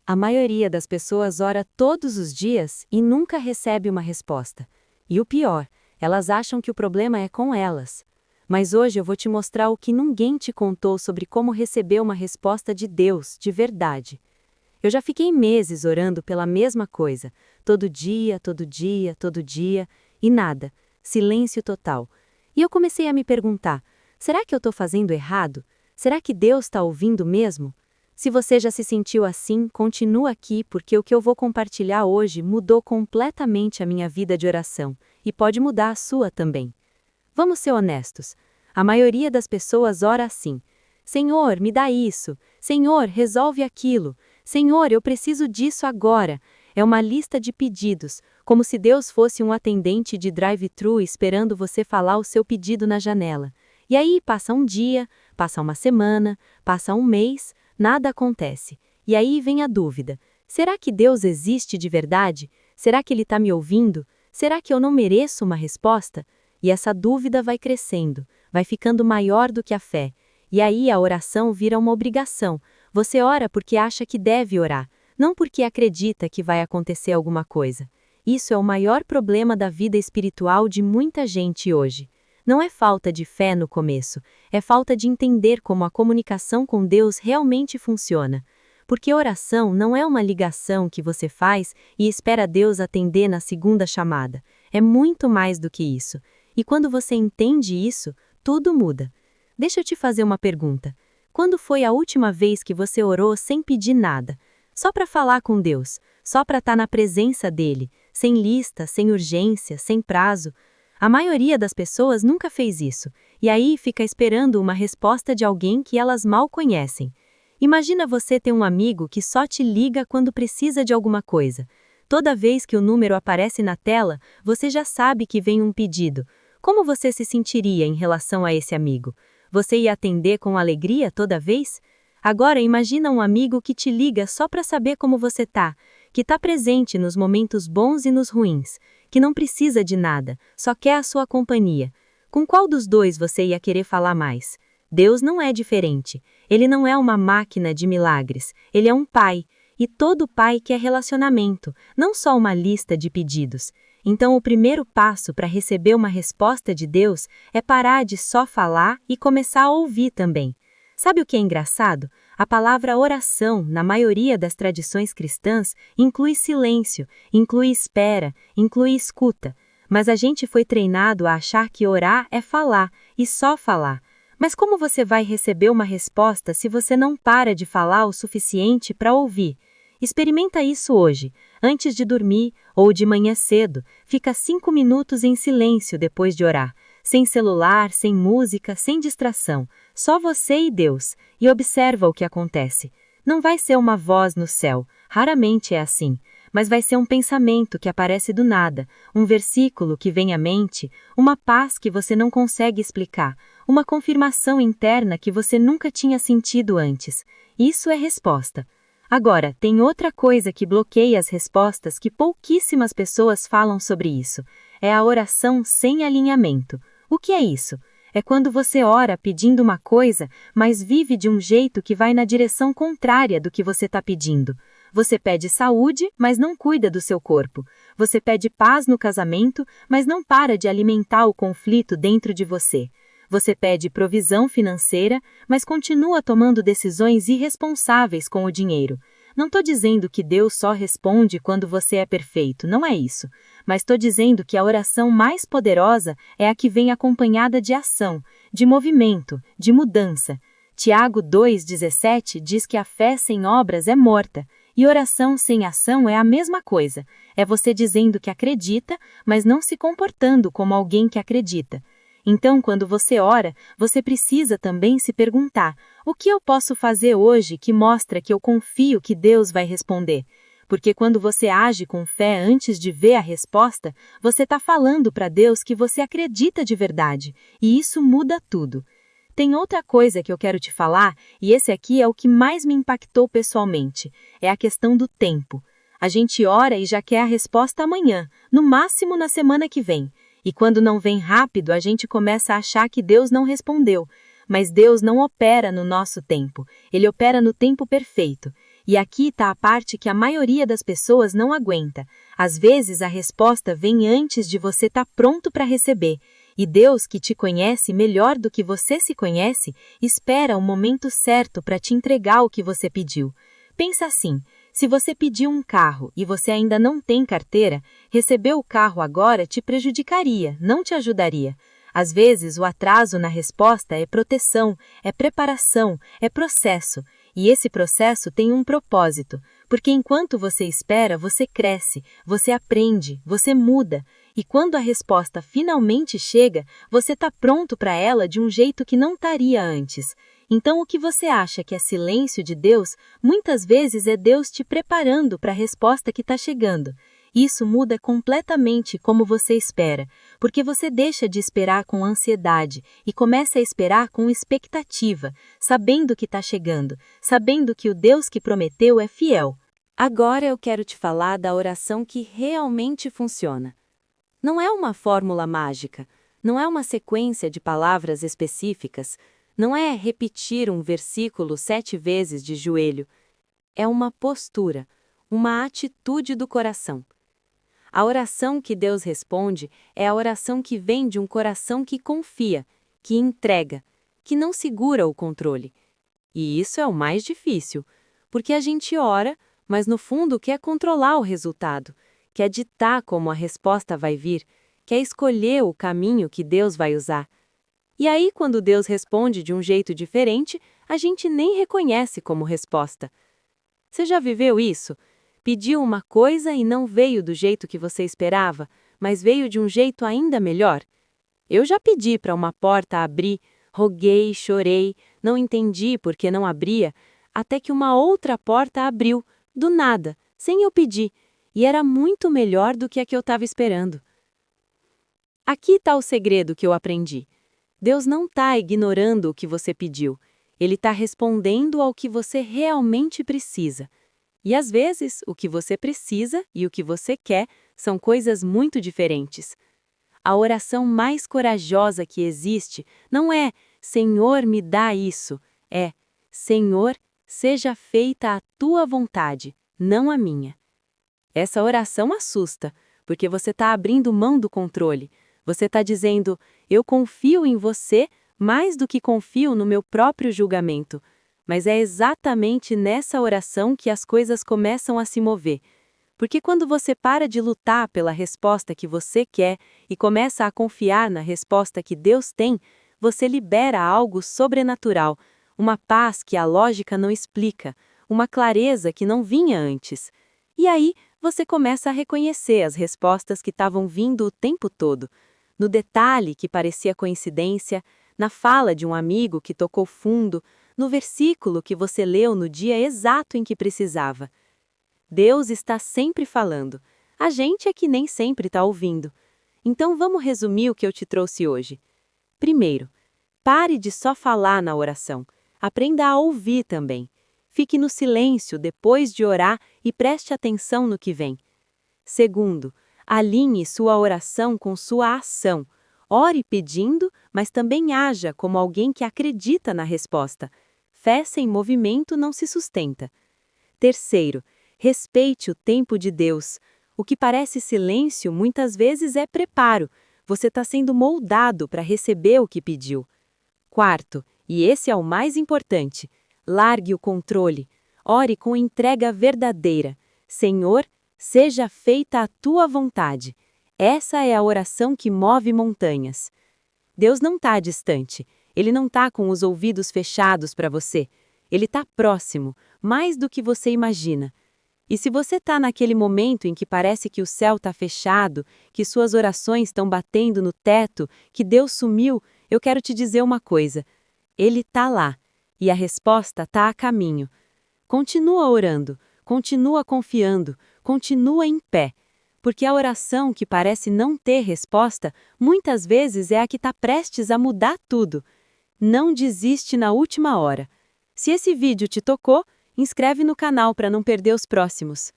A maioria das pessoas ora todos os dias e nunca recebe uma resposta. E o pior, elas acham que o problema é com elas. Mas hoje eu vou te mostrar o que ninguém te contou sobre como receber uma resposta de Deus, de verdade. Eu já fiquei meses orando pela mesma coisa, todo dia, todo dia, todo dia, e nada, silêncio total. E eu comecei a me perguntar, será que eu estou fazendo errado? Será que Deus está ouvindo mesmo? Se você já se sentiu assim, continua aqui porque o que eu vou compartilhar hoje mudou completamente a minha vida de oração, e pode mudar a sua também. Vamos ser honestos. A maioria das pessoas ora assim: Senhor, me dá isso. Senhor, resolve aquilo. Senhor, eu preciso disso agora. É uma lista de pedidos, como se Deus fosse um atendente de drive-thru esperando você falar o seu pedido na janela. E aí passa um dia, passa uma semana, passa um mês, nada acontece. E aí vem a dúvida: será que Deus existe de verdade? Será que Ele está me ouvindo? Será que eu não mereço uma resposta? E essa dúvida vai crescendo, vai ficando maior do que a fé. E aí a oração vira uma obrigação. Você ora porque acha que deve orar, não porque acredita que vai acontecer alguma coisa. Isso é o maior problema da vida espiritual de muita gente hoje. Não é falta de fé no começo, é falta de entender como a comunicação com Deus realmente funciona. Porque oração não é uma ligação que você faz e espera Deus atender na segunda chamada. É muito mais do que isso. E quando você entende isso, tudo muda. Deixa eu te fazer uma pergunta. Quando foi a última vez que você orou sem pedir nada? Só para falar com Deus, só para estar na presença dele, sem lista, sem urgência, sem prazo? A maioria das pessoas nunca fez isso, e aí fica esperando uma resposta de alguém que elas mal conhecem. Imagina você ter um amigo que só te liga quando precisa de alguma coisa. Toda vez que o número aparece na tela, você já sabe que vem um pedido. Como você se sentiria em relação a esse amigo? Você ia atender com alegria toda vez? Agora imagina um amigo que te liga só para saber como você tá, que está presente nos momentos bons e nos ruins, que não precisa de nada, só quer a sua companhia. Com qual dos dois você ia querer falar mais? Deus não é diferente. Ele não é uma máquina de milagres. Ele é um pai. E todo pai quer relacionamento, não só uma lista de pedidos. Então, o primeiro passo para receber uma resposta de Deus é parar de só falar e começar a ouvir também. Sabe o que é engraçado? A palavra oração, na maioria das tradições cristãs, inclui silêncio, inclui espera, inclui escuta. Mas a gente foi treinado a achar que orar é falar, e só falar. Mas como você vai receber uma resposta se você não para de falar o suficiente para ouvir? Experimenta isso hoje, antes de dormir ou de manhã cedo. Fica 5 minutos em silêncio depois de orar, sem celular, sem música, sem distração, só você e Deus, e observa o que acontece. Não vai ser uma voz no céu, raramente é assim, mas vai ser um pensamento que aparece do nada, um versículo que vem à mente, uma paz que você não consegue explicar, uma confirmação interna que você nunca tinha sentido antes. Isso é resposta. Agora, tem outra coisa que bloqueia as respostas que pouquíssimas pessoas falam sobre isso. É a oração sem alinhamento. O que é isso? É quando você ora pedindo uma coisa, mas vive de um jeito que vai na direção contrária do que você está pedindo. Você pede saúde, mas não cuida do seu corpo. Você pede paz no casamento, mas não para de alimentar o conflito dentro de você. Você pede provisão financeira, mas continua tomando decisões irresponsáveis com o dinheiro. Não estou dizendo que Deus só responde quando você é perfeito, não é isso. Mas estou dizendo que a oração mais poderosa é a que vem acompanhada de ação, de movimento, de mudança. Tiago 2,17 diz que a fé sem obras é morta, e oração sem ação é a mesma coisa. É você dizendo que acredita, mas não se comportando como alguém que acredita. Então, quando você ora, você precisa também se perguntar: o que eu posso fazer hoje que mostra que eu confio que Deus vai responder? Porque quando você age com fé antes de ver a resposta, você está falando para Deus que você acredita de verdade, e isso muda tudo. Tem outra coisa que eu quero te falar, e esse aqui é o que mais me impactou pessoalmente, é a questão do tempo. A gente ora e já quer a resposta amanhã, no máximo na semana que vem. E quando não vem rápido, a gente começa a achar que Deus não respondeu. Mas Deus não opera no nosso tempo, Ele opera no tempo perfeito. E aqui está a parte que a maioria das pessoas não aguenta. Às vezes a resposta vem antes de você estar pronto para receber. E Deus, que te conhece melhor do que você se conhece, espera o momento certo para te entregar o que você pediu. Pensa assim, se você pediu um carro e você ainda não tem carteira, receber o carro agora te prejudicaria, não te ajudaria. Às vezes, o atraso na resposta é proteção, é preparação, é processo. E esse processo tem um propósito, porque enquanto você espera, você cresce, você aprende, você muda. E quando a resposta finalmente chega, você está pronto para ela de um jeito que não estaria antes. Então, o que você acha que é silêncio de Deus, muitas vezes é Deus te preparando para a resposta que está chegando. Isso muda completamente como você espera, porque você deixa de esperar com ansiedade e começa a esperar com expectativa, sabendo que está chegando, sabendo que o Deus que prometeu é fiel. Agora eu quero te falar da oração que realmente funciona. Não é uma fórmula mágica, não é uma sequência de palavras específicas, não é repetir um versículo 7 vezes de joelho. É uma postura, uma atitude do coração. A oração que Deus responde é a oração que vem de um coração que confia, que entrega, que não segura o controle. E isso é o mais difícil, porque a gente ora, mas no fundo quer controlar o resultado, quer ditar como a resposta vai vir, quer escolher o caminho que Deus vai usar. E aí, quando Deus responde de um jeito diferente, a gente nem reconhece como resposta. Você já viveu isso? Pediu uma coisa e não veio do jeito que você esperava, mas veio de um jeito ainda melhor? Eu já pedi para uma porta abrir, roguei, chorei, não entendi por que não abria, até que uma outra porta abriu, do nada, sem eu pedir, e era muito melhor do que a que eu estava esperando. Aqui está o segredo que eu aprendi. Deus não está ignorando o que você pediu, Ele está respondendo ao que você realmente precisa. E às vezes, o que você precisa e o que você quer são coisas muito diferentes. A oração mais corajosa que existe não é "Senhor, me dá isso", é "Senhor, seja feita a tua vontade, não a minha". Essa oração assusta, porque você está abrindo mão do controle. Você está dizendo, eu confio em você mais do que confio no meu próprio julgamento. Mas é exatamente nessa oração que as coisas começam a se mover. Porque quando você para de lutar pela resposta que você quer e começa a confiar na resposta que Deus tem, você libera algo sobrenatural, uma paz que a lógica não explica, uma clareza que não vinha antes. E aí, você começa a reconhecer as respostas que estavam vindo o tempo todo. No detalhe que parecia coincidência, na fala de um amigo que tocou fundo, no versículo que você leu no dia exato em que precisava. Deus está sempre falando. A gente é que nem sempre está ouvindo. Então vamos resumir o que eu te trouxe hoje. Primeiro, pare de só falar na oração. Aprenda a ouvir também. Fique no silêncio depois de orar e preste atenção no que vem. Segundo, alinhe sua oração com sua ação. Ore pedindo, mas também haja como alguém que acredita na resposta. Fé sem movimento não se sustenta. Terceiro, respeite o tempo de Deus. O que parece silêncio muitas vezes é preparo. Você está sendo moldado para receber o que pediu. Quarto, e esse é o mais importante, largue o controle. Ore com entrega verdadeira. Senhor, seja feita a tua vontade. Essa é a oração que move montanhas. Deus não está distante. Ele não está com os ouvidos fechados para você. Ele está próximo, mais do que você imagina. E se você está naquele momento em que parece que o céu está fechado, que suas orações estão batendo no teto, que Deus sumiu, eu quero te dizer uma coisa. Ele está lá, e a resposta está a caminho. Continua orando, continua confiando, continua em pé. Porque a oração que parece não ter resposta, muitas vezes é a que está prestes a mudar tudo. Não desiste na última hora. Se esse vídeo te tocou, inscreve no canal para não perder os próximos.